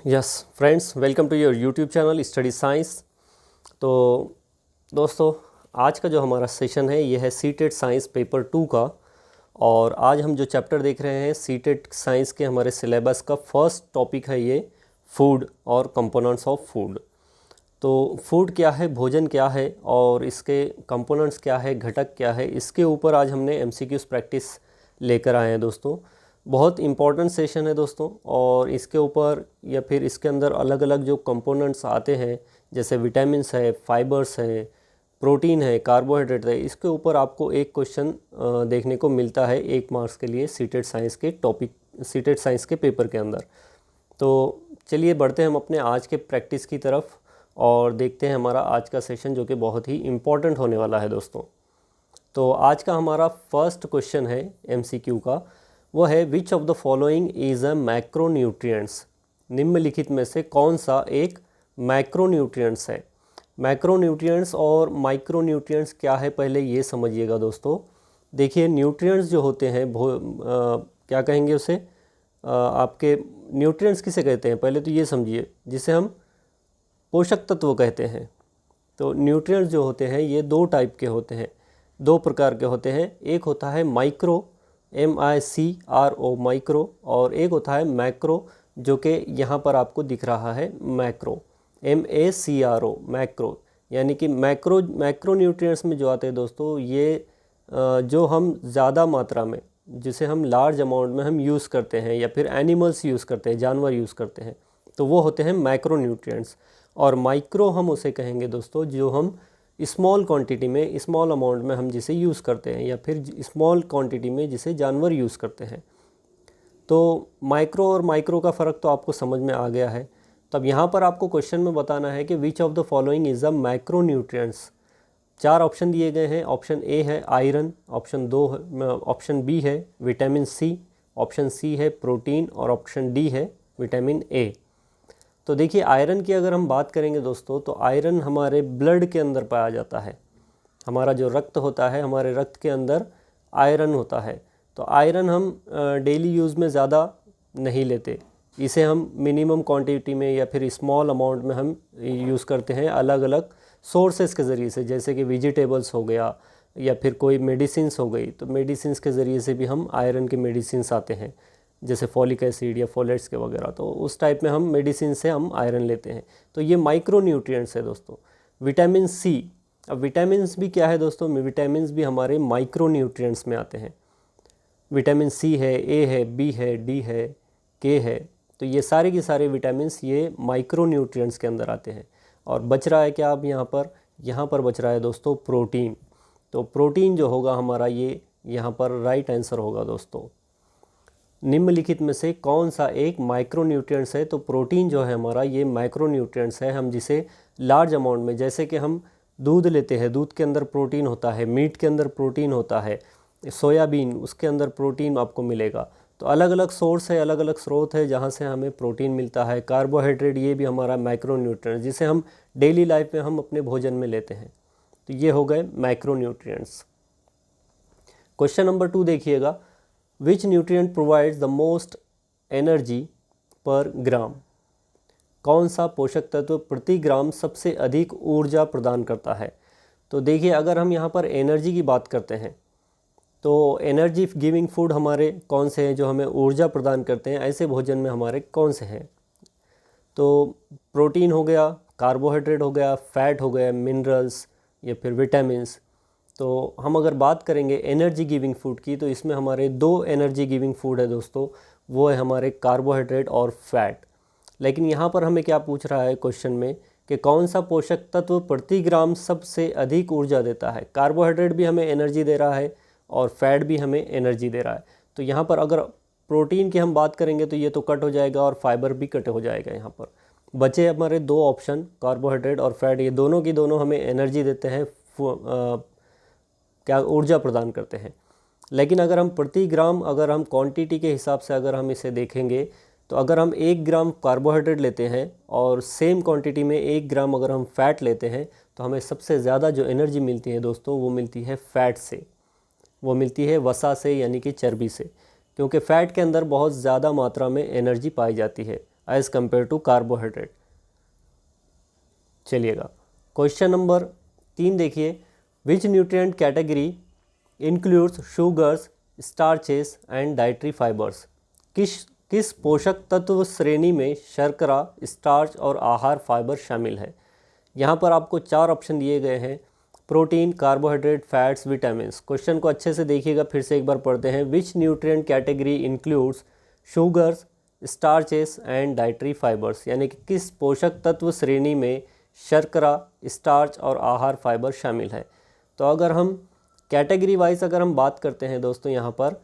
Yes friends, welcome to your YouTube channel study science. तो दोस्तों, आज का जो हमारा सेशन है ये है सीटेट साइंस पेपर 2 का। और आज हम जो चैप्टर देख रहे हैं सीटेट साइंस के हमारे सिलेबस का फर्स्ट टॉपिक है ये फूड और कंपोनेंट्स ऑफ फूड। तो फूड क्या है, भोजन क्या है और इसके कंपोनेंट्स क्या है, घटक क्या है, इसके ऊपर आज हमने एमसीक्यूज़ प्रैक्टिस लेकर आए हैं दोस्तों। बहुत इम्पॉर्टेंट सेशन है दोस्तों। और इसके ऊपर या फिर इसके अंदर अलग अलग जो कंपोनेंट्स आते हैं जैसे विटामिन्स है, फाइबर्स है, प्रोटीन है, कार्बोहाइड्रेट है, इसके ऊपर आपको एक क्वेश्चन देखने को मिलता है 1 मार्क्स के लिए सीटेट साइंस के टॉपिक, सीटेट साइंस के पेपर के अंदर। तो चलिए बढ़ते हैं हम अपने आज के प्रैक्टिस की तरफ और देखते हैं हमारा आज का सेशन जो कि बहुत ही इम्पॉर्टेंट होने वाला है दोस्तों। तो आज का हमारा फर्स्ट क्वेश्चन है एमसीक्यू का, वो है विच of the following is a macronutrients. निम्नलिखित में से कौन सा एक मैक्रोन्यूट्रिएंट्स है। मैक्रोन्यूट्रिएंट्स और माइक्रोन्यूट्रिएंट्स क्या है पहले ये समझिएगा दोस्तों। देखिए, न्यूट्रिएंट्स जो होते हैं क्या कहेंगे उसे, आपके न्यूट्रिएंट्स किसे कहते हैं पहले तो ये समझिए, जिसे हम पोषक तत्व कहते हैं। तो न्यूट्रिएंट्स जो होते हैं ये 2 टाइप के होते हैं, 2 प्रकार के होते हैं। एक होता है माइक्रो, MICRO माइक्रो, और एक होता है मैक्रो जो कि यहाँ पर आपको दिख रहा है मैक्रो, MACRO मैक्रो। यानी कि मैक्रो न्यूट्रिएंट्स में जो आते हैं दोस्तों ये जो हम ज़्यादा मात्रा में, जिसे हम लार्ज अमाउंट में हम यूज़ करते हैं या फिर एनिमल्स यूज़ करते हैं, जानवर यूज़ करते हैं, तो वो होते हैं मैक्रो न्यूट्रिएंट्स। और माइक्रो हम उसे कहेंगे दोस्तों जो हम स्मॉल क्वांटिटी में, स्मॉल अमाउंट में हम जिसे यूज़ करते हैं या फिर स्मॉल क्वांटिटी में जिसे जानवर यूज़ करते हैं। तो माइक्रो और माइक्रो का फ़र्क तो आपको समझ में आ गया है। तब यहाँ पर आपको क्वेश्चन में बताना है कि विच of the following is a macro nutrients. 4 option दिए गए हैं। ऑप्शन ए है आयरन, ऑप्शन बी है विटामिन सी, ऑप्शन सी है प्रोटीन और ऑप्शन डी है विटामिन ए। तो देखिए, आयरन की अगर हम बात करेंगे दोस्तों तो आयरन हमारे ब्लड के अंदर पाया जाता है। हमारा जो रक्त होता है, हमारे रक्त के अंदर आयरन होता है। तो आयरन हम डेली यूज़ में ज़्यादा नहीं लेते, इसे हम मिनिमम क्वांटिटी में या फिर स्मॉल अमाउंट में हम यूज़ करते हैं अलग अलग सोर्सेस के ज़रिए से, जैसे कि वेजिटेबल्स हो गया या फिर कोई मेडिसिन्स हो गई। तो मेडिसिन्स के ज़रिए से भी हम आयरन के मेडिसिन्स आते हैं, जैसे फॉलिक एसिड या फोलेट्स के वगैरह, तो उस टाइप में हम मेडिसिन से हम आयरन लेते हैं। तो ये माइक्रो न्यूट्रिएंट्स है दोस्तों। विटामिन सी, अब विटामिन्स भी क्या है दोस्तों, विटामिन्स भी हमारे माइक्रो न्यूट्रिएंट्स में आते हैं। विटामिन सी है, ए है, बी है, डी है, के है, तो ये सारे के सारे विटामिन्स ये माइक्रो न्यूट्रिएंट्स के अंदर आते हैं। और बच रहा है क्या अब यहाँ पर बच रहा है दोस्तों प्रोटीन। तो प्रोटीन जो होगा हमारा ये यहाँ पर राइट आंसर होगा दोस्तों। निम्नलिखित में से कौन सा एक माइक्रोन्यूट्रिएंट्स है। तो प्रोटीन जो है हमारा ये माइक्रोन्यूट्रिएंट्स है। हम जिसे लार्ज अमाउंट में, जैसे कि हम दूध लेते हैं, दूध के अंदर प्रोटीन होता है, मीट के अंदर प्रोटीन होता है, सोयाबीन उसके अंदर प्रोटीन आपको मिलेगा। तो अलग अलग सोर्स है, अलग अलग स्रोत है जहाँ से हमें प्रोटीन मिलता है। कार्बोहाइड्रेट ये भी हमारा माइक्रोन्यूट्रिएंट्स जिसे हम डेली लाइफ में हम अपने भोजन में लेते हैं। तो ये हो गए माइक्रोन्यूट्रिएंट्स। क्वेश्चन नंबर 2 देखिएगा, which nutrient provides the most energy पर ग्राम। कौन सा पोषक तत्व प्रति ग्राम सबसे अधिक ऊर्जा प्रदान करता है। तो देखिए, अगर हम यहाँ पर एनर्जी की बात करते हैं तो एनर्जी गिविंग फूड हमारे कौन से हैं जो हमें ऊर्जा प्रदान करते हैं, ऐसे भोजन में हमारे कौन से हैं। तो प्रोटीन हो गया, कार्बोहाइड्रेट हो गया, फैट हो गया, मिनरल्स या फिर विटामिन्स। तो हम अगर बात करेंगे एनर्जी गिविंग फूड की, तो इसमें हमारे 2 एनर्जी गिविंग फूड है दोस्तों, वो है हमारे कार्बोहाइड्रेट और फैट। लेकिन यहाँ पर हमें क्या पूछ रहा है क्वेश्चन में कि कौन सा पोषक तत्व प्रति ग्राम सबसे अधिक ऊर्जा देता है। कार्बोहाइड्रेट भी हमें एनर्जी दे रहा है और फैट भी हमें एनर्जी दे रहा है। तो यहाँ पर अगर प्रोटीन की हम बात करेंगे तो ये तो कट हो जाएगा और फाइबर भी कट हो जाएगा। यहाँ पर बचे हमारे 2 ऑप्शन, कार्बोहाइड्रेट और फैट, ये दोनों की दोनों हमें एनर्जी देते हैं, क्या ऊर्जा प्रदान करते हैं। लेकिन अगर हम प्रति ग्राम, अगर हम क्वांटिटी के हिसाब से अगर हम इसे देखेंगे तो अगर हम 1 ग्राम कार्बोहाइड्रेट लेते हैं और सेम क्वांटिटी में 1 ग्राम अगर हम फैट लेते हैं तो हमें सबसे ज़्यादा जो एनर्जी मिलती है दोस्तों वो मिलती है फैट से, वो मिलती है वसा से, यानी कि चर्बी से। क्योंकि फ़ैट के अंदर बहुत ज़्यादा मात्रा में एनर्जी पाई जाती है। As compare to carbohydrate. चलिएगा क्वेश्चन नंबर 3 देखिए, which nutrient category includes sugars, starches and dietary fibres. किस पोषक तत्व श्रेणी में शर्करा, स्टार्च और आहार फाइबर शामिल है। यहाँ पर आपको 4 ऑप्शन दिए गए हैं, protein, carbohydrate, fats, vitamins. Question को अच्छे से देखिएगा, फिर से एक बार पढ़ते हैं। विच nutrient category includes sugars, starches and dietary fibres, यानी कि किस पोषक तत्व श्रेणी में शर्करा, स्टार्च और आहार फाइबर शामिल है। तो अगर हम कैटेगरी वाइज अगर हम बात करते हैं दोस्तों यहाँ पर,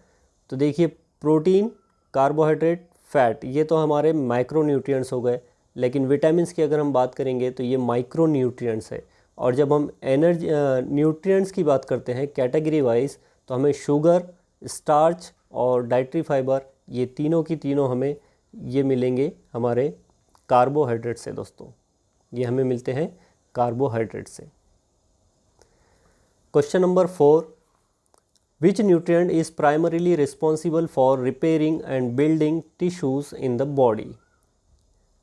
तो देखिए प्रोटीन, कार्बोहाइड्रेट, फैट, ये तो हमारे माइक्रो न्यूट्रिएंट्स हो गए, लेकिन विटामिन्स की अगर हम बात करेंगे तो ये माइक्रो न्यूट्रिएंट्स है। और जब हम एनर्जी न्यूट्रिएंट्स की बात करते हैं कैटेगरी वाइज, तो हमें शुगर, स्टार्च और डाइटरी फाइबर, ये तीनों की तीनों हमें ये मिलेंगे हमारे कार्बोहाइड्रेट से दोस्तों, ये हमें मिलते हैं कार्बोहाइड्रेट से। Question number 4, which nutrient is primarily responsible for repairing and building tissues in the body.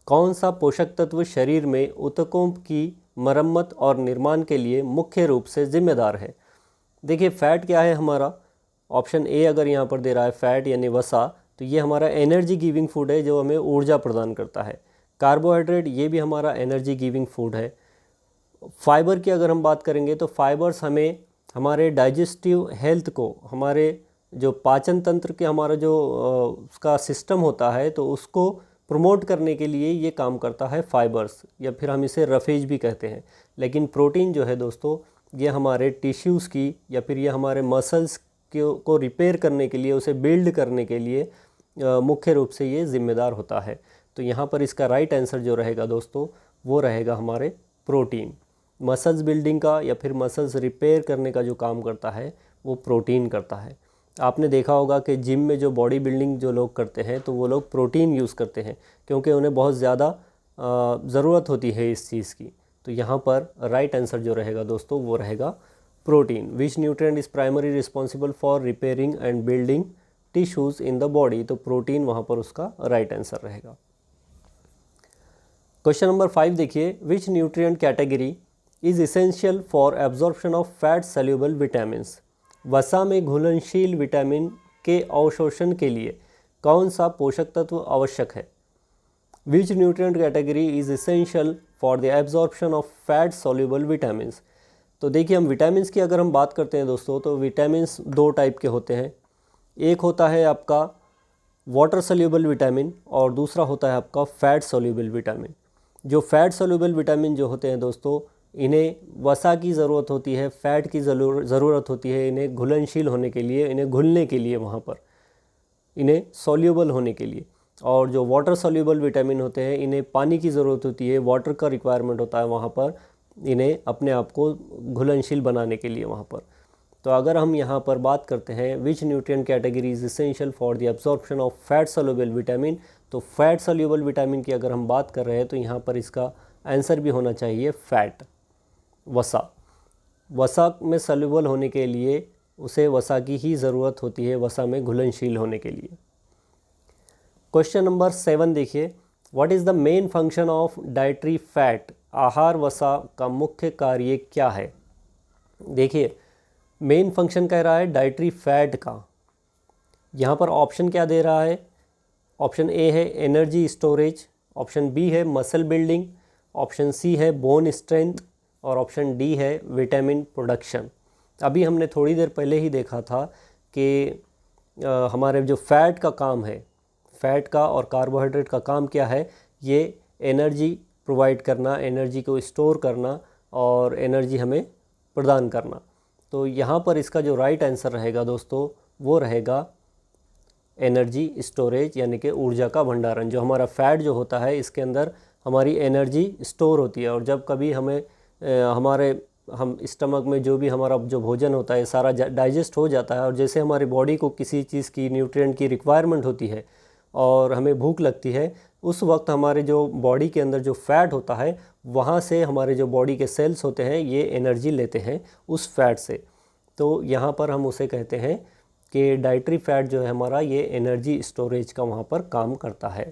कौन सा पोषक तत्व शरीर में ऊतकों की मरम्मत और निर्माण के लिए मुख्य रूप से जिम्मेदार है। देखिए फैट क्या है हमारा, ऑप्शन ए अगर यहाँ पर दे रहा है फैट यानी वसा, तो ये हमारा एनर्जी गिविंग फूड है जो हमें ऊर्जा प्रदान करता है। कार्बोहाइड्रेट ये भी हमारा एनर्जी गिविंग फूड है। फाइबर की अगर हम बात करेंगे तो फाइबर्स हमें हमारे डाइजेस्टिव हेल्थ को, हमारे जो पाचन तंत्र के हमारा जो उसका सिस्टम होता है तो उसको प्रमोट करने के लिए ये काम करता है फाइबर्स, या फिर हम इसे रफेज भी कहते हैं। लेकिन प्रोटीन जो है दोस्तों, ये हमारे टिश्यूज़ की या फिर ये हमारे मसल्स को रिपेयर करने के लिए, उसे बिल्ड करने के लिए मुख्य रूप से ये जिम्मेदार होता है। तो यहाँ पर इसका राइट आंसर जो रहेगा दोस्तों, वो रहेगा हमारे प्रोटीन। मसल्स बिल्डिंग का या फिर मसल्स रिपेयर करने का जो काम करता है वो प्रोटीन करता है। आपने देखा होगा कि जिम में जो बॉडी बिल्डिंग जो लोग करते हैं तो वो लोग प्रोटीन यूज़ करते हैं, क्योंकि उन्हें बहुत ज़्यादा ज़रूरत होती है इस चीज़ की। तो यहाँ पर राइट आंसर जो रहेगा दोस्तों वो रहेगा protein. Which nutrient is primary responsible for repairing and building tissues in the body, तो प्रोटीन वहाँ पर उसका राइट आंसर रहेगा। क्वेश्चन नंबर 5 देखिए, which nutrient category is essential for absorption of fat soluble vitamins. वसा में घुलनशील विटामिन के अवशोषण के लिए कौन सा पोषक तत्व आवश्यक है। विच nutrient category is essential for the absorption of fat soluble vitamins. तो देखिए हम विटामिन्स की अगर हम बात करते हैं दोस्तों, तो विटामिन्स 2 टाइप के होते हैं। एक होता है आपका वाटर सॉल्युबल विटामिन और दूसरा होता है आपका फैट सॉल्युबल विटामिन। जो फैट सॉल्युबल विटामिन जो होते हैं दोस्तों, इन्हें वसा की ज़रूरत होती है, फ़ैट की ज़रूरत होती है इन्हें घुलनशील होने के लिए, इन्हें घुलने के लिए, वहाँ पर इन्हें सॉल्युबल होने के लिए। और जो वाटर सॉल्युबल विटामिन होते हैं इन्हें पानी की ज़रूरत होती है, वाटर का रिक्वायरमेंट होता है वहाँ पर, इन्हें अपने आप को घुलनशील बनाने के लिए वहाँ पर। तो अगर हम यहाँ पर बात करते हैं विच nutrient category is essential for the absorption of fat soluble vitamin, तो फैट सॉल्युबल विटामिन की अगर हम बात कर रहे हैं तो यहाँ पर इसका आंसर भी होना चाहिए फैट, वसा। वसा में सॉल्युबल होने के लिए उसे वसा की ही ज़रूरत होती है, वसा में घुलनशील होने के लिए। क्वेश्चन नंबर 7 देखिए, what is the main function of dietary fat. आहार वसा का मुख्य कार्य क्या है। देखिए मेन फंक्शन कह रहा है डाइटरी फैट का। यहाँ पर ऑप्शन क्या दे रहा है, ऑप्शन ए है एनर्जी स्टोरेज, ऑप्शन बी है मसल बिल्डिंग, ऑप्शन सी है बोन स्ट्रेंथ और ऑप्शन डी है विटामिन प्रोडक्शन। अभी हमने थोड़ी देर पहले ही देखा था कि हमारे जो फैट का काम है, फैट का और कार्बोहाइड्रेट का काम क्या है, ये एनर्जी प्रोवाइड करना, एनर्जी को स्टोर करना और एनर्जी हमें प्रदान करना। तो यहाँ पर इसका जो राइट आंसर रहेगा दोस्तों वो रहेगा एनर्जी स्टोरेज, यानी कि ऊर्जा का भंडारण। जो हमारा फैट जो होता है इसके अंदर हमारी एनर्जी स्टोर होती है, और जब कभी हमें हम स्टमक में जो भी हमारा जो भोजन होता है सारा डाइजेस्ट हो जाता है, और जैसे हमारी बॉडी को किसी चीज़ की न्यूट्रिएंट की रिक्वायरमेंट होती है और हमें भूख लगती है, उस वक्त हमारे जो बॉडी के अंदर जो फैट होता है वहाँ से हमारे जो बॉडी के सेल्स होते हैं ये एनर्जी लेते हैं उस फैट से। तो यहाँ पर हम उसे कहते हैं कि डाइटरी फैट जो है हमारा ये एनर्जी स्टोरेज का वहाँ पर काम करता है।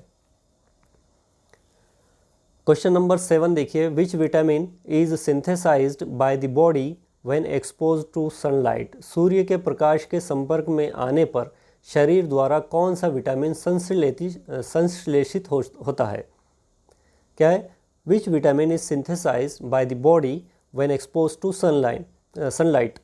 क्वेश्चन नंबर 7 देखिए, which vitamin is synthesized by the body when expose to sunlight. सूर्य के प्रकाश के संपर्क में आने पर शरीर द्वारा कौन सा विटामिन संश्लेषित होता है। क्या है, which vitamin is synthesized by the body when expose to sunlight.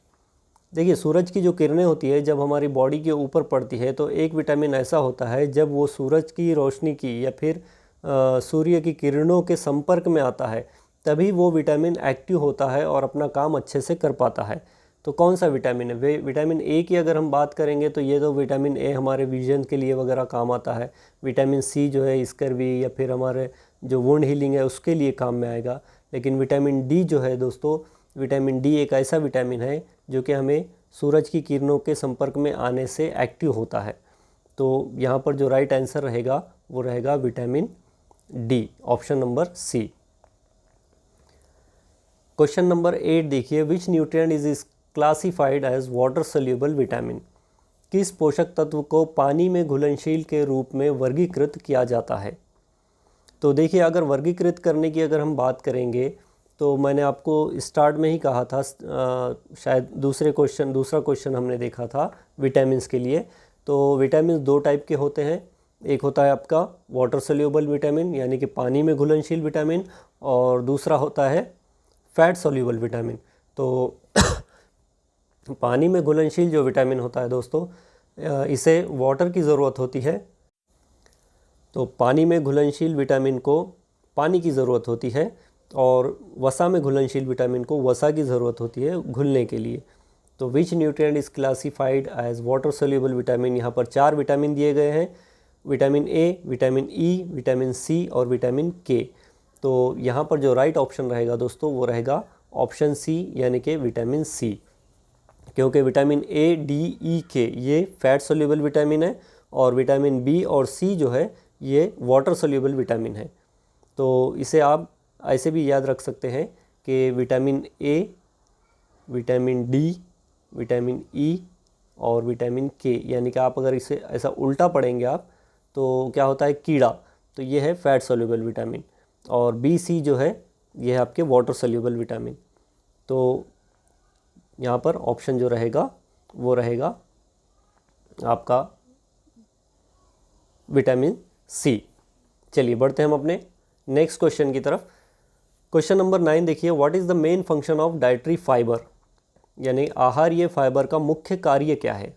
देखिए, सूरज की जो किरणें होती है जब हमारी बॉडी के ऊपर पड़ती है तो एक विटामिन ऐसा होता है जब वो सूरज की रोशनी की या फिर सूर्य की किरणों के संपर्क में आता है तभी वो विटामिन एक्टिव होता है और अपना काम अच्छे से कर पाता है। तो कौन सा विटामिन है? विटामिन ए की अगर हम बात करेंगे तो ये तो विटामिन ए हमारे विजन के लिए वगैरह काम आता है। विटामिन सी जो है स्कर्वी या फिर हमारे जो वुंड हीलिंग है उसके लिए काम में आएगा। लेकिन विटामिन डी जो है दोस्तों, विटामिन डी एक ऐसा विटामिन है जो कि हमें सूरज की किरणों के संपर्क में आने से एक्टिव होता है। तो यहाँ पर जो राइट आंसर रहेगा वो रहेगा vitamin D, option number C. Question number 8 देखिए, which nutrient is classified as water soluble vitamin. किस पोषक तत्व को पानी में घुलनशील के रूप में वर्गीकृत किया जाता है। तो देखिए, अगर वर्गीकृत करने की अगर हम बात करेंगे तो मैंने आपको स्टार्ट में ही कहा था, शायद दूसरा क्वेश्चन हमने देखा था विटामिन्स के लिए। तो विटामिन दो टाइप के होते हैं, एक होता है आपका वाटर सोल्यूबल विटामिन यानी कि पानी में घुलनशील विटामिन, और दूसरा होता है फैट सोल्यूबल विटामिन। तो पानी में घुलनशील जो विटामिन होता है दोस्तों, इसे वाटर की ज़रूरत होती है। तो पानी में घुलनशील विटामिन को पानी की ज़रूरत होती है और वसा में घुलनशील विटामिन को वसा की ज़रूरत होती है घुलने के लिए। तो which nutrient is classified as water soluble vitamin. यहाँ पर 4 विटामिन दिए गए हैं, vitamin A, vitamin E, vitamin C और विटामिन के। तो यहाँ पर जो राइट ऑप्शन रहेगा दोस्तों वो रहेगा ऑप्शन सी यानी कि विटामिन सी, क्योंकि विटामिन ए, डी, ई, के ये फैट सोल्यूबल विटामिन है और विटामिन बी और सी जो है ये वाटर सोल्यूबल विटामिन है। तो इसे आप ऐसे भी याद रख सकते हैं कि vitamin A, vitamin D, vitamin E और विटामिन के, यानी कि आप अगर इसे ऐसा उल्टा पढ़ेंगे आप तो क्या होता है कीड़ा, तो ये है फैट सोल्यूबल विटामिन, और बी सी जो है ये है आपके वाटर सोल्यूबल विटामिन। तो यहाँ पर ऑप्शन जो रहेगा वो रहेगा आपका विटामिन सी। चलिए बढ़ते हैं हम अपने नेक्स्ट क्वेश्चन की तरफ। क्वेश्चन नंबर 9 देखिए, what is the main function of dietary fibre, यानी आहारीय फाइबर का मुख्य कार्य क्या है।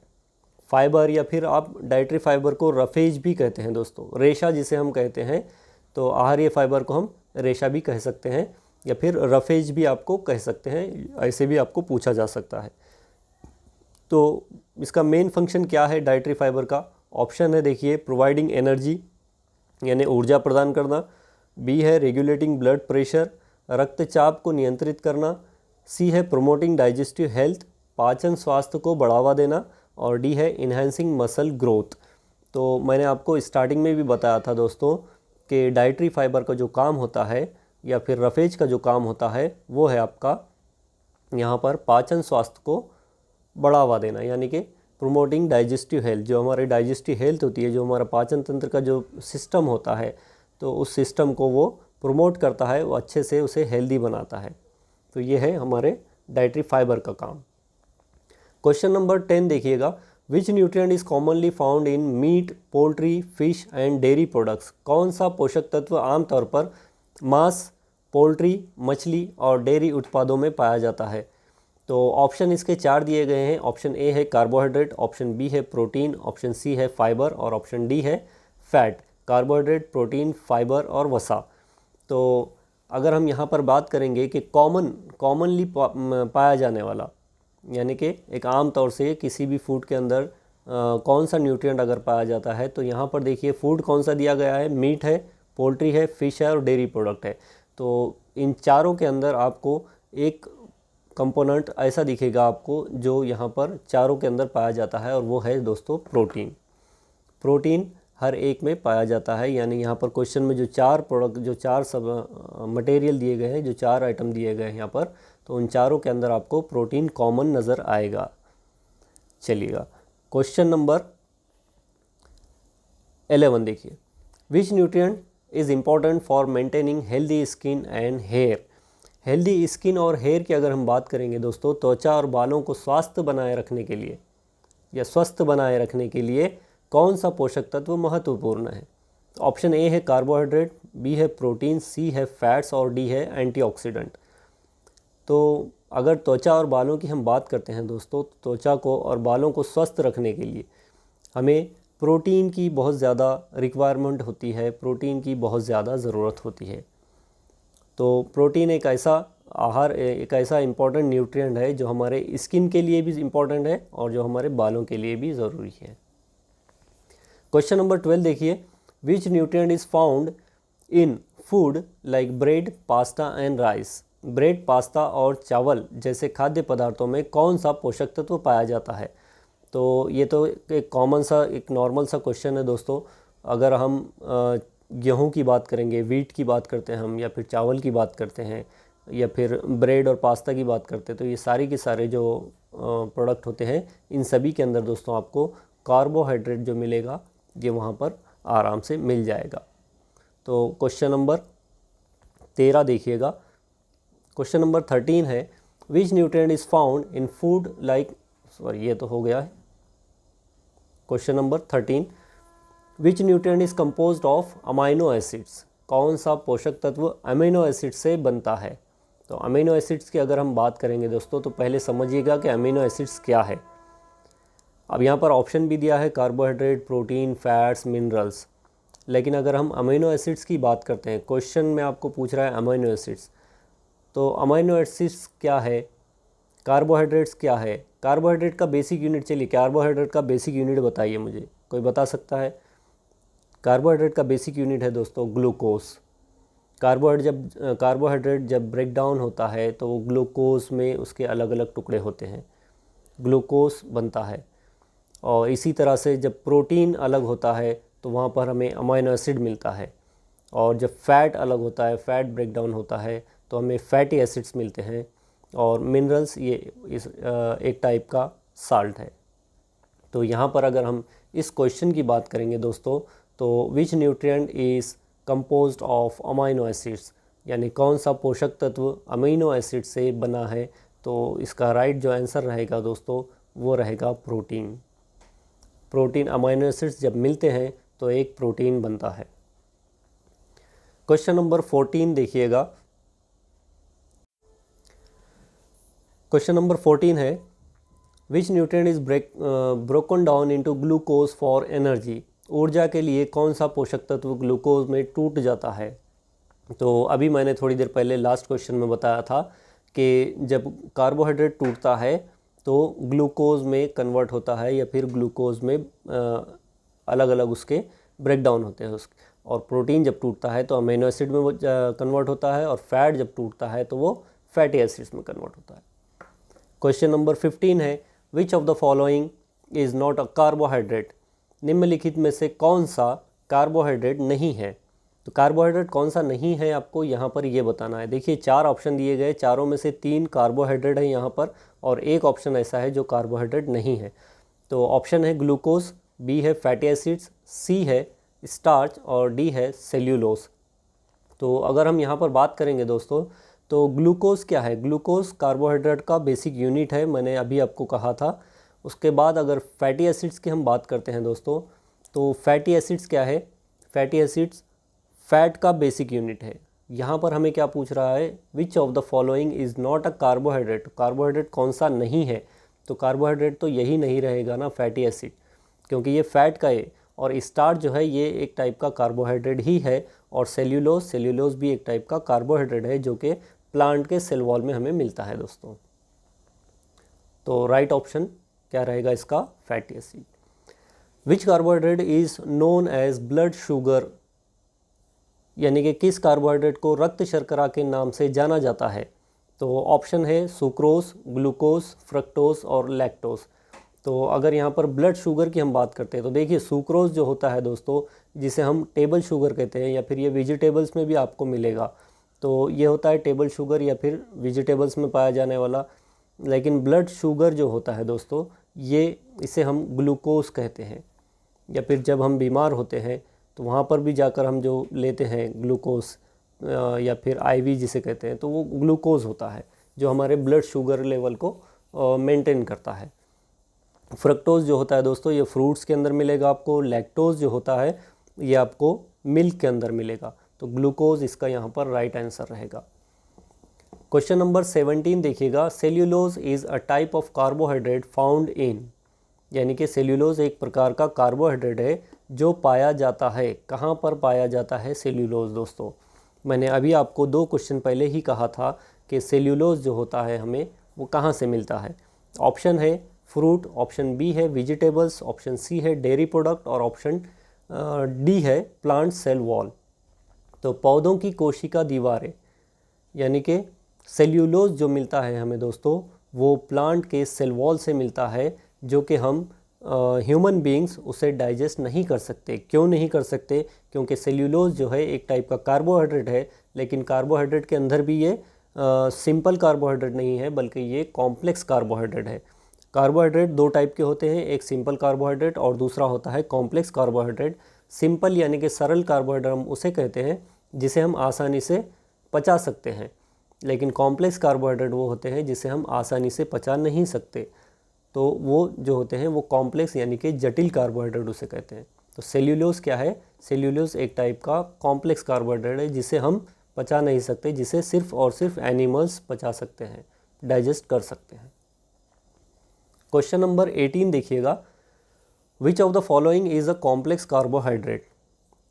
फाइबर या फिर आप डाइटरी फाइबर को रफेज भी कहते हैं दोस्तों, रेशा जिसे हम कहते हैं, तो आहारीय फाइबर को हम रेशा भी कह सकते हैं या फिर रफेज भी आपको कह सकते हैं, ऐसे भी आपको पूछा जा सकता है। तो इसका मेन फंक्शन क्या है डाइटरी फाइबर का। ऑप्शन है देखिए, प्रोवाइडिंग एनर्जी यानी ऊर्जा प्रदान करना, बी है रेगुलेटिंग ब्लड प्रेशर, रक्तचाप को नियंत्रित करना, सी है प्रोमोटिंग डाइजेस्टिव हेल्थ, पाचन स्वास्थ्य को बढ़ावा देना, और डी है इन्हेंसिंग मसल ग्रोथ। तो मैंने आपको स्टार्टिंग में भी बताया था दोस्तों कि डाइटरी फाइबर का जो काम होता है या फिर रफेज का जो काम होता है वो है आपका यहाँ पर पाचन स्वास्थ्य को बढ़ावा देना, यानी कि प्रोमोटिंग डाइजेस्टिव हेल्थ। जो हमारी डाइजेस्टिव हेल्थ होती है, जो हमारा पाचन तंत्र का जो सिस्टम होता है, तो उस सिस्टम को वो प्रमोट करता है, वो अच्छे से उसे हेल्दी बनाता है। तो ये है हमारे डाइटरी फाइबर का काम। क्वेश्चन नंबर 10 देखिएगा, which nutrient is commonly found in meat, poultry, fish and dairy products. कौन सा पोषक तत्व आमतौर पर मांस, पोल्ट्री, मछली और डेयरी उत्पादों में पाया जाता है। तो ऑप्शन इसके 4 दिए गए हैं। ऑप्शन ए है कार्बोहाइड्रेट, ऑप्शन बी है प्रोटीन, ऑप्शन सी है फाइबर और ऑप्शन डी है फैट। कार्बोहाइड्रेट, प्रोटीन, फाइबर और वसा। तो अगर हम यहाँ पर बात करेंगे कि कॉमनली पाया जाने वाला, यानी कि एक आम तौर से किसी भी फूड के अंदर कौन सा न्यूट्रिएंट अगर पाया जाता है, तो यहाँ पर देखिए फूड कौन सा दिया गया है, मीट है, पोल्ट्री है, फिश है और डेयरी प्रोडक्ट है। तो इन चारों के अंदर आपको एक कंपोनेंट ऐसा दिखेगा आपको जो यहाँ पर चारों के अंदर पाया जाता है, और वो है दोस्तों प्रोटीन। प्रोटीन हर एक में पाया जाता है, यानी यहाँ पर क्वेश्चन में जो 4 प्रोडक्ट, जो 4 सब मटेरियल दिए गए हैं, जो 4 आइटम दिए गए हैं यहाँ पर, तो उन चारों के अंदर आपको प्रोटीन कॉमन नज़र आएगा। चलिएगा क्वेश्चन नंबर 11 देखिए, which nutrient is important for maintaining healthy skin and hair. Healthy skin और हेयर की अगर हम बात करेंगे दोस्तों, त्वचा और बालों को स्वस्थ बनाए रखने के लिए या स्वस्थ बनाए रखने के लिए कौन सा पोषक तत्व महत्वपूर्ण है? ऑप्शन ए है कार्बोहाइड्रेट, बी है प्रोटीन, सी है फैट्स और डी है एंटीऑक्सीडेंट। तो अगर त्वचा और बालों की हम बात करते हैं दोस्तों, त्वचा को और बालों को स्वस्थ रखने के लिए हमें प्रोटीन की बहुत ज़्यादा रिक्वायरमेंट होती है, प्रोटीन की बहुत ज़्यादा ज़रूरत होती है। तो प्रोटीन एक ऐसा आहार, एक ऐसा इम्पॉर्टेंट न्यूट्रिएंट है जो हमारे स्किन के लिए भी इम्पॉर्टेंट है और जो हमारे बालों के लिए भी ज़रूरी है। क्वेश्चन नंबर 12 देखिए, which nutrient is found in food like bread, pasta and rice. Bread, pasta और चावल जैसे खाद्य पदार्थों में कौन सा पोषक तत्व पाया जाता है? तो ये तो एक कॉमन सा, एक नॉर्मल सा क्वेश्चन है दोस्तों। अगर हम गेहूं की बात करेंगे, वीट की बात करते हैं हम, या फिर चावल की बात करते हैं, या फिर ब्रेड और पास्ता की बात करते हैं, तो ये सारे के सारे जो प्रोडक्ट होते हैं, इन सभी के अंदर दोस्तों आपको कार्बोहाइड्रेट जो मिलेगा ये वहाँ पर आराम से मिल जाएगा। तो क्वेश्चन नंबर 13 देखिएगा। क्वेश्चन नंबर 13 है, विच nutrient is found in food like, sorry ये तो हो गया है। Question number 13, which nutrient is composed of amino acids. कौन सा पोषक तत्व अमीनो एसिड से बनता है? तो अमीनो एसिड्स की अगर हम बात करेंगे दोस्तों, तो पहले समझिएगा कि अमीनो एसिड्स क्या है। अब यहाँ पर ऑप्शन भी दिया है कार्बोहाइड्रेट, प्रोटीन, फैट्स, मिनरल्स। लेकिन अगर हम अमीनो एसिड्स की बात करते हैं, क्वेश्चन में आपको पूछ रहा है अमीनो एसिड्स, तो अमीनो एसिड्स क्या है, कार्बोहाइड्रेट्स क्या है? कार्बोहाइड्रेट का बेसिक यूनिट, चलिए कार्बोहाइड्रेट का बेसिक यूनिट बताइए मुझे, कोई बता सकता है? कार्बोहाइड्रेट का बेसिक यूनिट है दोस्तों ग्लूकोज। कार्बोहाइड्रेट जब ब्रेक डाउन होता है तो वो ग्लूकोज में उसके अलग अलग टुकड़े होते हैं, ग्लूकोज बनता है। और इसी तरह से जब प्रोटीन अलग होता है तो वहाँ पर हमें अमीनो एसिड मिलता है। और जब फैट अलग होता है, फैट ब्रेक डाउन होता है, तो हमें फैटी एसिड्स मिलते हैं। और मिनरल्स ये एक टाइप का साल्ट है। तो यहाँ पर अगर हम इस क्वेश्चन की बात करेंगे दोस्तों, तो which nutrient is composed of amino acids, यानी कौन सा पोषक तत्व अमीनो एसिड से बना है? तो इसका राइट जो आंसर रहेगा दोस्तों वो रहेगा प्रोटीन। प्रोटीन, अमीनो एसिड्स जब मिलते हैं तो एक प्रोटीन बनता है। क्वेश्चन नंबर 14 देखिएगा। क्वेश्चन नंबर 14 है, विच nutrient is broken down into glucose for energy. ऊर्जा के लिए कौन सा पोषक तत्व ग्लूकोज में टूट जाता है? तो अभी मैंने थोड़ी देर पहले लास्ट क्वेश्चन में बताया था कि जब कार्बोहाइड्रेट टूटता है तो ग्लूकोज में कन्वर्ट होता है, या फिर ग्लूकोज में अलग अलग उसके ब्रेक डाउन होते हैं उसके। और प्रोटीन जब टूटता है तो अमीनो एसिड में वो कन्वर्ट होता है, और फैट जब टूटता है तो वो फैटी एसिड्स में कन्वर्ट होता है। क्वेश्चन नंबर 15 है, विच of the following is not a carbohydrate. निम्नलिखित में से कौन सा कार्बोहाइड्रेट नहीं है? तो कार्बोहाइड्रेट कौन सा नहीं है आपको यहाँ पर ये बताना है। देखिए 4 ऑप्शन दिए गए, चारों में से 3 कार्बोहाइड्रेट है यहाँ पर, और एक ऑप्शन ऐसा है जो कार्बोहाइड्रेट नहीं है। तो ऑप्शन है ग्लूकोज, बी है फैटी एसिड्स, सी है स्टार्च और डी है सेल्यूलोज। तो अगर हम यहाँ पर बात करेंगे दोस्तों, तो ग्लूकोज क्या है? ग्लूकोज कार्बोहाइड्रेट का बेसिक यूनिट है, मैंने अभी आपको कहा था। उसके बाद अगर फैटी एसिड्स की हम बात करते हैं दोस्तों, तो फैटी एसिड्स क्या है? फैटी एसिड्स फैट का बेसिक यूनिट है। यहाँ पर हमें क्या पूछ रहा है, विच of the following is not a carbohydrate. Carbohydrate कौन सा नहीं है? तो कार्बोहाइड्रेट तो यही नहीं रहेगा ना, फैटी एसिड, क्योंकि ये फैट का है। और स्टार्च जो है ये एक टाइप का कार्बोहाइड्रेट ही है, और सेल्यूलोज भी एक टाइप का कार्बोहाइड्रेट है जो कि प्लांट के सेल वॉल में हमें मिलता है दोस्तों। तो राइट ऑप्शन क्या रहेगा इसका? Fatty acid. Which carbohydrate is known as blood sugar, यानी कि किस कार्बोहाइड्रेट को रक्त शर्करा के नाम से जाना जाता है? तो ऑप्शन है सुक्रोज, ग्लूकोज, फ्रक्टोज और लैक्टोज। तो अगर यहाँ पर ब्लड शुगर की हम बात करते हैं तो देखिए सुक्रोज जो होता है दोस्तों, जिसे हम टेबल शुगर कहते हैं, या फिर ये वेजिटेबल्स में भी आपको मिलेगा, तो ये होता है टेबल शुगर या फिर वेजिटेबल्स में पाया जाने वाला। लेकिन ब्लड शुगर जो होता है दोस्तों, ये इसे हम ग्लूकोज कहते हैं। या फिर जब हम बीमार होते हैं तो वहाँ पर भी जाकर हम जो लेते हैं ग्लूकोज या फिर आईवी जिसे कहते हैं, तो वो ग्लूकोज होता है जो हमारे ब्लड शुगर लेवल को मेंटेन करता है। फ्रक्टोज जो होता है दोस्तों ये फ्रूट्स के अंदर मिलेगा आपको। लैक्टोज जो होता है ये आपको मिल्क के अंदर मिलेगा। तो ग्लूकोज इसका यहाँ पर राइट आंसर रहेगा। क्वेश्चन नंबर 17 देखिएगा, cellulose is a type of carbohydrate found in, यानी कि सेल्यूलोज एक प्रकार का कार्बोहाइड्रेट है जो पाया जाता है। कहाँ पर पाया जाता है सेल्यूलोज दोस्तों? मैंने अभी आपको 2 क्वेश्चन पहले ही कहा था कि सेल्यूलोज जो होता है हमें वो कहाँ से मिलता है। ऑप्शन है फ्रूट, ऑप्शन बी है वेजिटेबल्स, ऑप्शन सी है डेयरी प्रोडक्ट और ऑप्शन डी है प्लांट सेल वॉल। तो पौधों की कोशिका दीवारें, यानी कि सेल्यूलोज जो मिलता है हमें दोस्तों वो प्लांट के सेल वॉल से मिलता है, जो कि हम ह्यूमन बीइंग्स उसे डाइजेस्ट नहीं कर सकते। क्यों नहीं कर सकते? क्योंकि सेल्यूलोज जो है एक टाइप का कार्बोहाइड्रेट है, लेकिन कार्बोहाइड्रेट के अंदर भी ये सिंपल कार्बोहाइड्रेट नहीं है बल्कि ये कॉम्प्लेक्स कार्बोहाइड्रेट है। कार्बोहाइड्रेट 2 टाइप के होते हैं, एक सिंपल कार्बोहाइड्रेट और दूसरा होता है कॉम्प्लेक्स कार्बोहाइड्रेट। सिंपल यानी कि सरल कार्बोहाइड्रेट हम उसे कहते हैं जिसे हम आसानी से पचा सकते हैं, लेकिन कॉम्प्लेक्स कार्बोहाइड्रेट वो होते हैं जिसे हम आसानी से पचा नहीं सकते। तो वो जो होते हैं वो कॉम्प्लेक्स यानी कि जटिल कार्बोहाइड्रेट उसे कहते हैं। तो सेल्यूलोज क्या है? सेल्यूलोज एक टाइप का कॉम्प्लेक्स कार्बोहाइड्रेट है जिसे हम पचा नहीं सकते, जिसे सिर्फ और सिर्फ एनिमल्स पचा सकते हैं, डाइजेस्ट कर सकते हैं। क्वेश्चन नंबर 18 देखिएगा, विच of the following is a complex carbohydrate,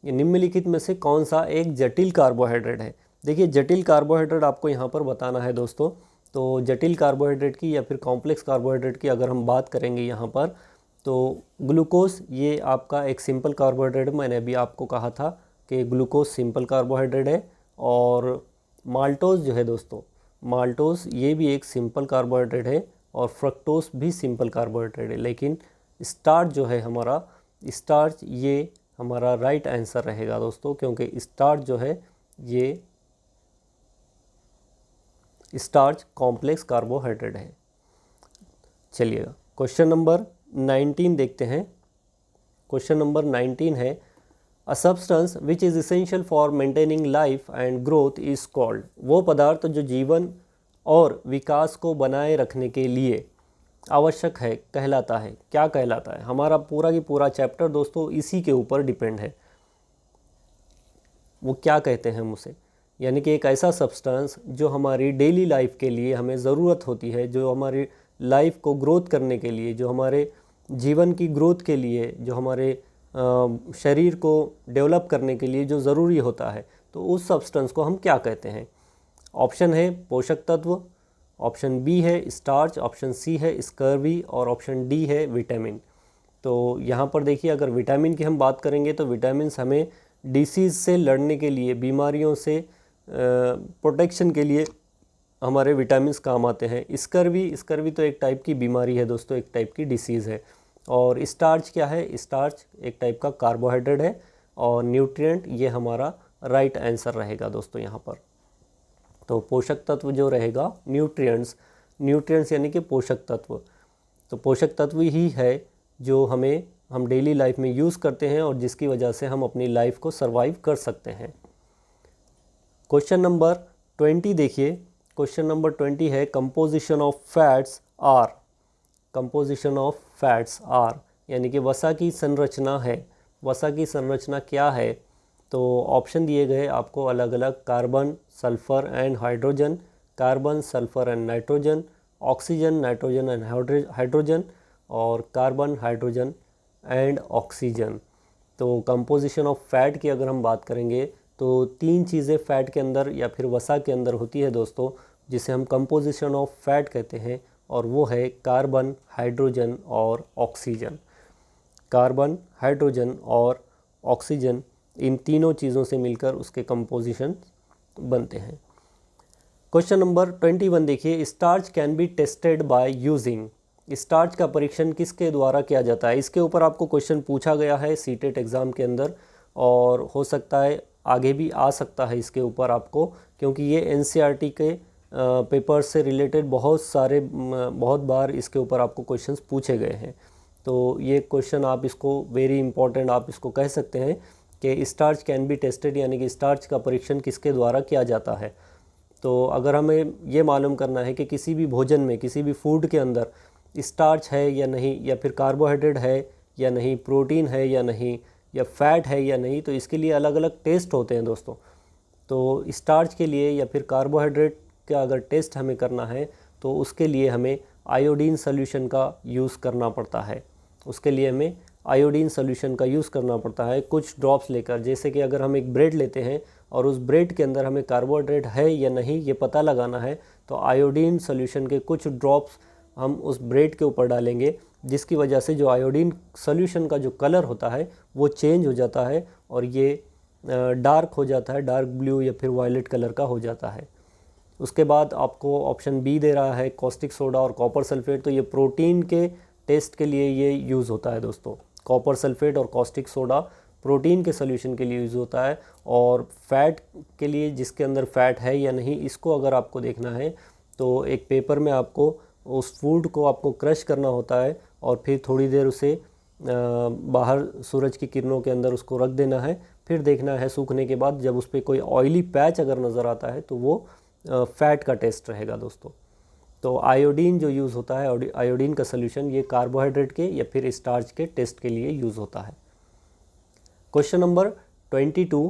ये निम्नलिखित में से कौन सा एक जटिल कार्बोहाइड्रेट है? देखिए जटिल कार्बोहाइड्रेट आपको यहाँ पर बताना है दोस्तों। तो जटिल कार्बोहाइड्रेट की या फिर कॉम्प्लेक्स कार्बोहाइड्रेट की अगर हम बात करेंगे यहाँ पर, तो ग्लूकोज ये आपका एक सिंपल कार्बोहाइड्रेट, मैंने अभी आपको कहा था कि ग्लूकोज सिंपल कार्बोहाइड्रेट है। और माल्टोज जो है दोस्तों, माल्टोज ये भी एक सिंपल कार्बोहाइड्रेट है और फ्रक्टोज भी सिंपल कार्बोहाइड्रेट है। लेकिन स्टार्च जो है हमारा, स्टार्च ये हमारा राइट आंसर रहेगा दोस्तों, क्योंकि स्टार्च जो है ये स्टार्च कॉम्प्लेक्स कार्बोहाइड्रेट है। चलिएगा क्वेश्चन नंबर 19 देखते हैं। क्वेश्चन नंबर 19 है, a substance which is essential for maintaining life and growth is called, वो पदार्थ जो जीवन और विकास को बनाए रखने के लिए आवश्यक है कहलाता है। क्या कहलाता है? हमारा पूरा की पूरा चैप्टर दोस्तों इसी के ऊपर डिपेंड है। वो क्या कहते हैं हम उसे, यानी कि एक ऐसा सब्सटेंस जो हमारी डेली लाइफ के लिए हमें ज़रूरत होती है, जो हमारी लाइफ को ग्रोथ करने के लिए, जो हमारे जीवन की ग्रोथ के लिए, जो हमारे शरीर को डेवलप करने के लिए जो ज़रूरी होता है, तो उस सब्सटेंस को हम क्या कहते हैं? ऑप्शन है पोषक तत्व, ऑप्शन बी है स्टार्च, ऑप्शन सी है स्कर्वी और ऑप्शन डी है विटामिन। तो यहाँ पर देखिए अगर विटामिन की हम बात करेंगे तो विटामिन्स हमें डिसीज़ से लड़ने के लिए, बीमारियों से प्रोटेक्शन के लिए हमारे विटामिन्स काम आते हैं। स्कर्वी तो एक टाइप की बीमारी है दोस्तों, एक टाइप की डिसीज़ है। और स्टार्च क्या है? स्टार्च एक टाइप का कार्बोहाइड्रेट है। और न्यूट्रिएंट ये हमारा राइट आंसर रहेगा दोस्तों यहाँ पर। तो पोषक तत्व जो रहेगा न्यूट्रिएंट्स यानी कि पोषक तत्व, तो पोषक तत्व ही है जो हम डेली लाइफ में यूज़ करते हैं और जिसकी वजह से हम अपनी लाइफ को सर्वाइव कर सकते हैं। क्वेश्चन नंबर 20 देखिए। क्वेश्चन नंबर 20 है, composition of fats are, composition of fats are यानी कि वसा की संरचना है। वसा की संरचना क्या है? तो ऑप्शन दिए गए आपको अलग अलग, carbon, sulphur and hydrogen, carbon, sulphur and nitrogen, oxygen, nitrogen and hydrogen और कार्बन, हाइड्रोजन एंड ऑक्सीजन। तो कंपोजिशन ऑफ फैट की अगर हम बात करेंगे तो 3 चीज़ें फैट के अंदर या फिर वसा के अंदर होती है दोस्तों, जिसे हम कंपोजिशन ऑफ फैट कहते हैं, और वो है कार्बन, हाइड्रोजन और ऑक्सीजन। कार्बन, हाइड्रोजन और ऑक्सीजन, इन तीनों चीज़ों से मिलकर उसके कंपोजिशन बनते हैं। क्वेश्चन नंबर 21 देखिए, starch can be tested by using, starch का परीक्षण किसके द्वारा किया जाता है? इसके ऊपर आपको क्वेश्चन पूछा गया है सीटेट एग्ज़ाम के अंदर, और हो सकता है आगे भी आ सकता है इसके ऊपर आपको, क्योंकि ये एनसीईआरटी के पेपर से रिलेटेड बहुत बार इसके ऊपर आपको क्वेश्चंस पूछे गए हैं। तो ये क्वेश्चन आप इसको वेरी इंपॉर्टेंट आप इसको कह सकते हैं कि स्टार्च कैन बी टेस्टेड, यानी कि स्टार्च का परीक्षण किसके द्वारा किया जाता है। तो अगर हमें ये मालूम करना है कि किसी भी भोजन में, किसी भी फूड के अंदर स्टार्च है या नहीं, या फिर कार्बोहाइड्रेट है या नहीं, प्रोटीन है या नहीं, या फैट है या नहीं, तो इसके लिए अलग अलग टेस्ट होते हैं दोस्तों। तो स्टार्च के लिए या फिर कार्बोहाइड्रेट का अगर टेस्ट हमें करना है तो उसके लिए हमें आयोडीन सॉल्यूशन का यूज़ करना पड़ता है। उसके लिए हमें आयोडीन सॉल्यूशन का यूज़ करना पड़ता है कुछ ड्रॉप्स लेकर। जैसे कि अगर हम एक ब्रेड लेते हैं और उस ब्रेड के अंदर हमें कार्बोहाइड्रेट है या नहीं ये पता लगाना है, तो आयोडीन सॉल्यूशन के कुछ ड्रॉप्स हम उस ब्रेड के ऊपर डालेंगे, जिसकी वजह से जो आयोडीन सॉल्यूशन का जो कलर होता है वो चेंज हो जाता है और ये डार्क हो जाता है, डार्क ब्लू या फिर वायलेट कलर का हो जाता है। उसके बाद आपको ऑप्शन बी दे रहा है कॉस्टिक सोडा और कॉपर सल्फेट। तो ये प्रोटीन के टेस्ट के लिए ये यूज़ होता है दोस्तों। कॉपर सल्फेट और कॉस्टिक सोडा प्रोटीन के सोल्यूशन के लिए यूज़ होता है। और फैट के लिए, जिसके अंदर फैट है या नहीं, इसको अगर आपको देखना है तो एक पेपर में आपको उस फूड को आपको क्रश करना होता है और फिर थोड़ी देर उसे बाहर सूरज की किरणों के अंदर उसको रख देना है। फिर देखना है सूखने के बाद, जब उस पर कोई ऑयली पैच अगर नज़र आता है तो वो फैट का टेस्ट रहेगा दोस्तों। तो आयोडीन जो यूज़ होता है, आयोडीन का सॉल्यूशन, ये कार्बोहाइड्रेट के या फिर स्टार्च के टेस्ट के लिए यूज़ होता है। Question number 22,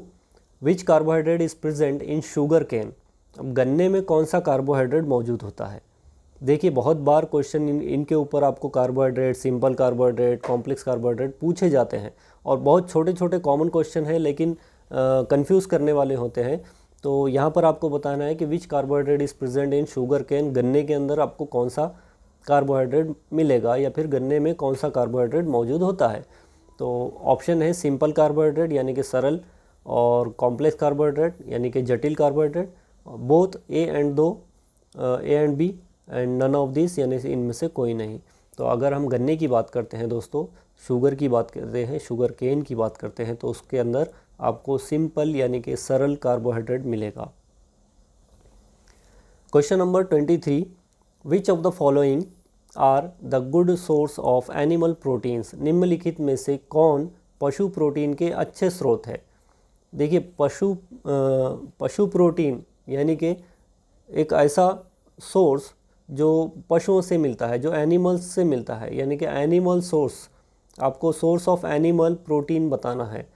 which carbohydrate is present in sugar cane. अब गन्ने में कौन सा कार्बोहाइड्रेट मौजूद होता है। देखिए बहुत बार क्वेश्चन इनके ऊपर आपको carbohydrate, simple carbohydrate, complex carbohydrate पूछे जाते हैं और बहुत छोटे छोटे कॉमन क्वेश्चन हैं, लेकिन कंफ्यूज करने वाले होते हैं। तो यहाँ पर आपको बताना है कि which carbohydrate is present in sugar cane. गन्ने के अंदर आपको कौन सा कार्बोहाइड्रेट मिलेगा या फिर गन्ने में कौन सा कार्बोहाइड्रेट मौजूद होता है। तो ऑप्शन है सिंपल कार्बोहाइड्रेट यानी कि सरल, और कॉम्प्लेक्स कार्बोहाइड्रेट यानी कि जटिल carbohydrate, both A and B and none of this, यानी इनमें से कोई नहीं। तो अगर हम गन्ने की बात करते हैं दोस्तों, शुगर की बात करते हैं, शुगर केन की बात करते हैं, तो उसके अंदर आपको सिंपल यानी कि सरल कार्बोहाइड्रेट मिलेगा। Question number 23, which of the following are the good source of animal proteins. निम्नलिखित में से कौन पशु प्रोटीन के अच्छे स्रोत है। देखिए पशु प्रोटीन यानी कि एक ऐसा सोर्स जो पशुओं से मिलता है, जो एनिमल्स से मिलता है, यानी कि एनिमल सोर्स। आपको सोर्स ऑफ एनिमल प्रोटीन बताना है,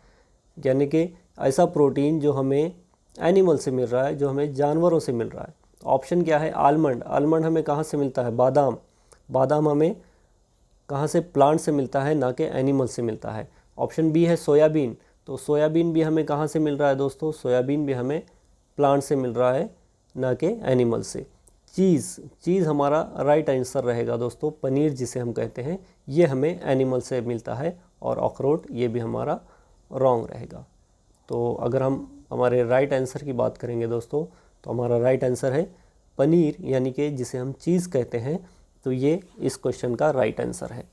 यानी कि ऐसा प्रोटीन जो हमें एनिमल से मिल रहा है, जो हमें जानवरों से मिल रहा है। ऑप्शन क्या है, आलमंड। आलमंड हमें कहाँ से मिलता है, बादाम। बादाम हमें कहाँ से, प्लांट से मिलता है, ना कि एनिमल से मिलता है। ऑप्शन बी है सोयाबीन। तो सोयाबीन भी हमें कहाँ से मिल रहा है दोस्तों, सोयाबीन भी हमें प्लांट से मिल रहा है, ना कि एनिमल से। चीज़ हमारा राइट आंसर रहेगा दोस्तों। पनीर जिसे हम कहते हैं ये हमें एनिमल से मिलता है, और अखरोट ये भी हमारा रॉन्ग रहेगा। तो अगर हम हमारे राइट आंसर की बात करेंगे दोस्तों, तो हमारा राइट आंसर है पनीर, यानी कि जिसे हम चीज़ कहते हैं। तो ये इस क्वेश्चन का राइट आंसर है।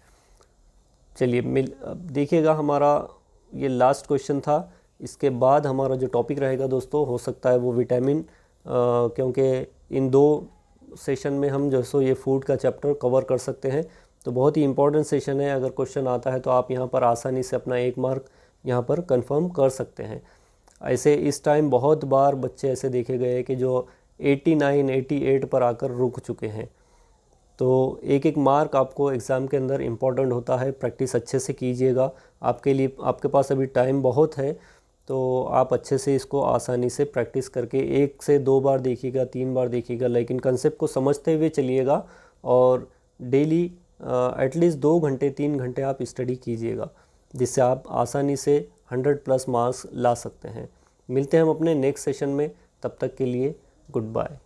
चलिए देखिएगा, हमारा ये लास्ट क्वेश्चन था। इसके बाद हमारा जो टॉपिक रहेगा दोस्तों, हो सकता है वो विटामिन, क्योंकि इन 2 सेशन में हम जो सो ये फूड का चैप्टर कवर कर सकते हैं। तो बहुत ही इंपॉर्टेंट सेशन है। अगर क्वेश्चन आता है तो आप यहाँ पर आसानी से अपना 1 मार्क यहाँ पर कंफर्म कर सकते हैं। ऐसे इस टाइम बहुत बार बच्चे ऐसे देखे गए कि जो 89, 88 पर आकर रुक चुके हैं। तो एक मार्क आपको एग्ज़ाम के अंदर इम्पॉर्टेंट होता है। प्रैक्टिस अच्छे से कीजिएगा। आपके पास अभी टाइम बहुत है, तो आप अच्छे से इसको आसानी से प्रैक्टिस करके 1 से 2 बार देखिएगा, 3 बार देखिएगा, लेकिन कंसेप्ट को समझते हुए चलिएगा। और डेली एटलीस्ट 2 घंटे 3 घंटे आप स्टडी कीजिएगा, जिससे आप आसानी से 100+ मार्क्स ला सकते हैं। मिलते हैं हम अपने नेक्स्ट सेशन में, तब तक के लिए गुड बाय।